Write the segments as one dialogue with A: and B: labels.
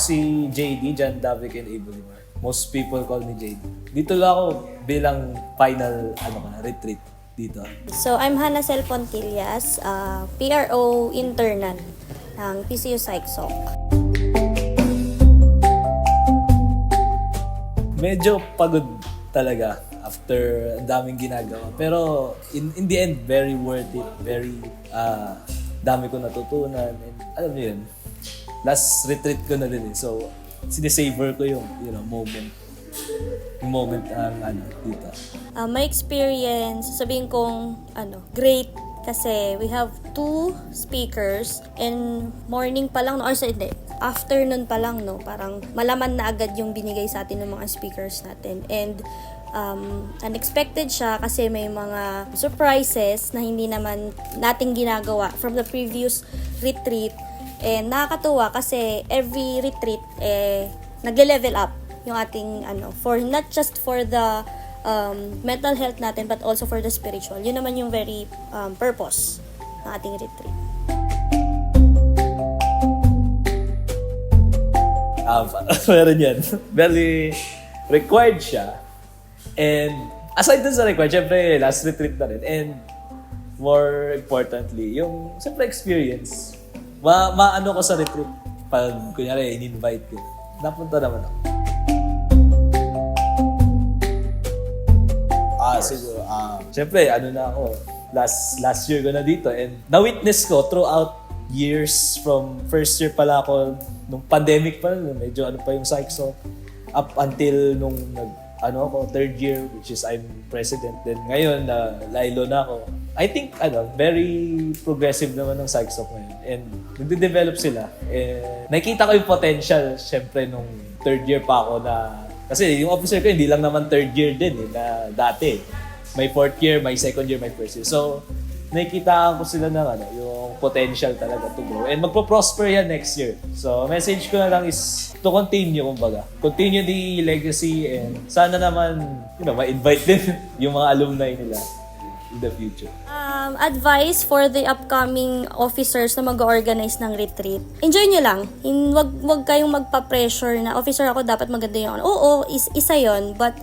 A: si JD, John Davic and Abel. Most people call me JD. Dito lang ako bilang final retreat dito.
B: So, I'm Hannah Cel Pontillas, PRO internal ng PCU PsychSoc.
A: Medyo pagod talaga after ang daming ginagawa. Pero in the end, very worth it. Very dami ko natutunan. And alam niyo yun, last retreat ko na din eh. So, sinesavor ko yung moment. Yung moment dito.
B: My experience, sabihin kong great kasi we have 2 speakers and morning pa lang, afternoon pa lang, parang malaman na agad yung binigay sa atin ng mga speakers natin. And unexpected siya kasi may mga surprises na hindi naman nating ginagawa from the previous retreat. And nakakatuwa kasi every retreat nagle-level up yung ating for not just for the mental health natin but also for the spiritual. Yun naman yung very purpose ng ating retreat.
A: Meron yan. Very required siya. And aside dun sa required, syempre last retreat na rin. And more importantly, yung syempre experience. Maano ko sa retreat pag kunyari in-invite ko. Napunta naman ako. Siguro. Syempre, na ako. Last year ko na dito and na-witness ko throughout years from first year pala ako nung pandemic pa medyo pa yung PsychSoc up until nung ako third year which is I'm president then ngayon Lilo na ako. I think very progressive naman ng PsychSoc ngayon and nagde-develop sila and nakita ko yung potential syempre nung third year pa ako na kasi yung officer ko hindi lang naman third year din na dati may fourth year, may second year, may first year. So nakikita ko sila ng yung potential talaga to grow and magpo-prosper yan next year. So message ko na lang is to continue kumbaga. Continue the legacy and sana naman ma-invite din yung mga alumni nila in the future.
B: Advice for the upcoming officers na mag-organize ng retreat. Enjoy nyo lang. Wag kayong magpa-pressure na officer ako dapat maganda yung Oo, isa yon but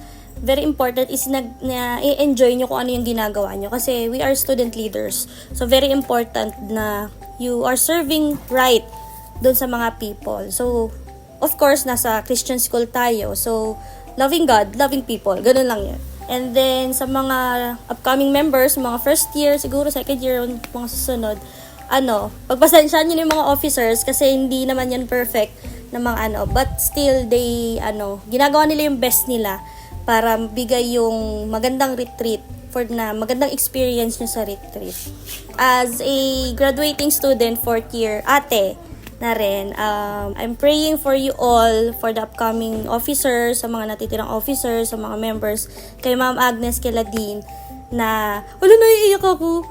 B: very important is i-enjoy nyo kung ano yung ginagawa nyo kasi we are student leaders. So very important na you are serving right doon sa mga people. So of course nasa Christian school tayo. So loving God, loving people. Ganun lang yun. And then sa mga upcoming members, mga first year, siguro second year, mga susunod, pagpasensyahan nyo yung mga officers kasi hindi naman yan perfect na mga but still they ginagawa nila yung best nila para bigay yung magandang retreat for na magandang experience nyo sa retreat. As a graduating student, 4th year, ate na rin, I'm praying for you all, for the upcoming officers, sa mga natitirang officers, sa mga members, kay Ma'am Agnes, kay Ladine, na, naiiyak ako.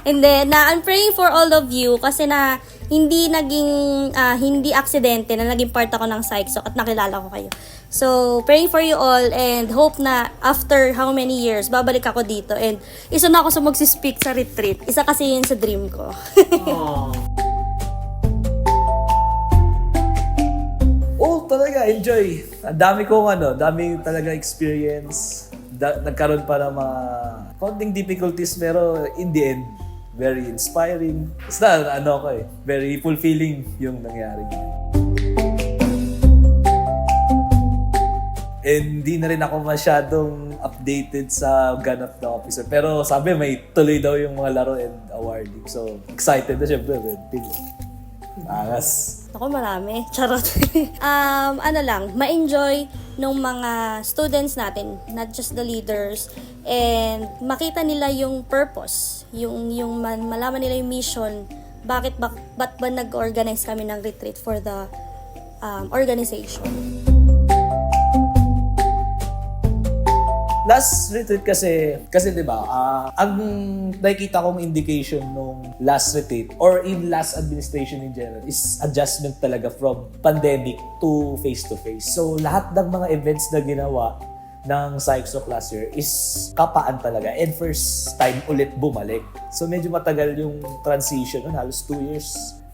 B: And then, I'm praying for all of you kasi na hindi hindi aksidente na naging part ako ng PsychSoc at nakilala ko kayo. So, praying for you all and hope na after how many years, babalik ako dito and isa na ako sa magsispeak sa retreat. Isa kasi yun sa dream ko.
A: Talaga, enjoy. Ang dami talaga experience. Nagkaroon pa ng mga konting difficulties pero in the end, very inspiring. Basta very fulfilling yung nangyari. And hindi na rin ako masyadong updated sa ganap na officer. Pero sabi, may tuloy daw yung mga laro and awarding. So, excited na syempre. Angas.
B: Ako marami. Charot. Ma-enjoy nung mga students natin, not just the leaders, and makita nila yung purpose, yung malaman nila yung mission, ba't ba nag-organize kami ng retreat for the organization.
A: Last retreat kasi 'di ba? Ang nakikita kong indication nung last retreat or in last administration in general is adjustment talaga from pandemic to face-to-face. So lahat ng mga events na ginawa ng PsychSoc last year is kapaan talaga and first time ulit bumalik. So medyo matagal yung transition, halos 2 years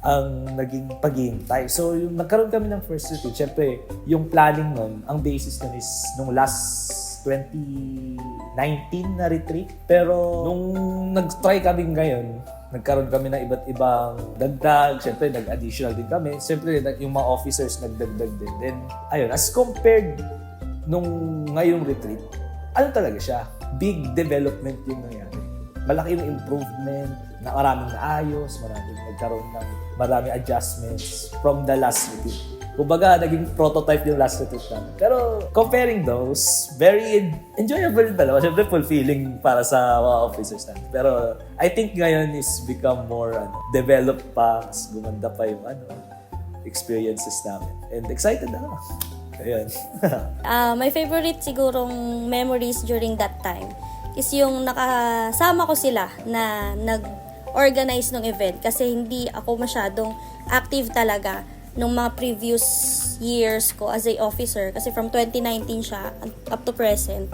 A: ang naging paghihintay. So, yung nagkaroon kami ng first retreat, syempre, yung planning nun, ang basis nun is nung last 2019 na retreat. Pero nung nag-try kami ngayon, nagkaroon kami ng iba't ibang dagdag. Syempre, nag-additional din kami. Syempre, yung mga officers nagdagdag din. Then, ayun, as compared nung ngayong retreat, ano talaga siya? Big development yung nangyari. Malaki yung improvement, na maraming naayos, maraming nagkaroon ng maraming adjustments from the last retreat. Kumbaga, naging prototype yung last retreat namin. Pero comparing those, very enjoyable pala. Siyempre, fulfilling para sa mga officers namin. Pero I think ngayon is become more developed pa, mas gumanda pa yung experiences namin. And excited na ako. Ayun.
B: My favorite sigurong memories during that time is yung nakasama ko sila na nag-organize ng event kasi hindi ako masyadong active talaga nung mga previous years ko as a officer kasi from 2019 siya up to present.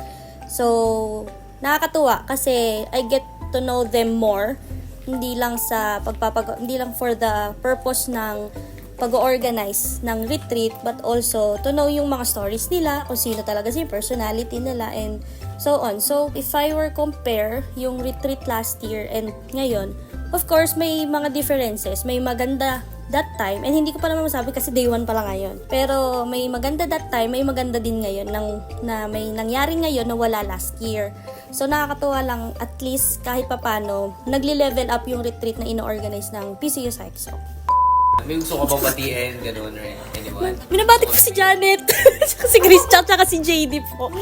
B: So, nakakatuwa kasi I get to know them more, hindi lang for the purpose ng pag-organize ng retreat but also to know yung mga stories nila, kung sino talaga si personality nila and so on. So, if I were compare yung retreat last year and ngayon, of course, may mga differences. May maganda that time and hindi ko pa naman masabi kasi day 1 pa lang ngayon. Pero may maganda that time, may maganda din ngayon na may nangyari ngayon na wala last year. So, nakakatuwa lang at least kahit papano, nagli-level up yung retreat na ino-organize ng PCU Psycho.
C: May gusto ka bang batiin, gano'n, or anyone?
B: Binabati ko si Janet, si Chris, tsaka si JD po.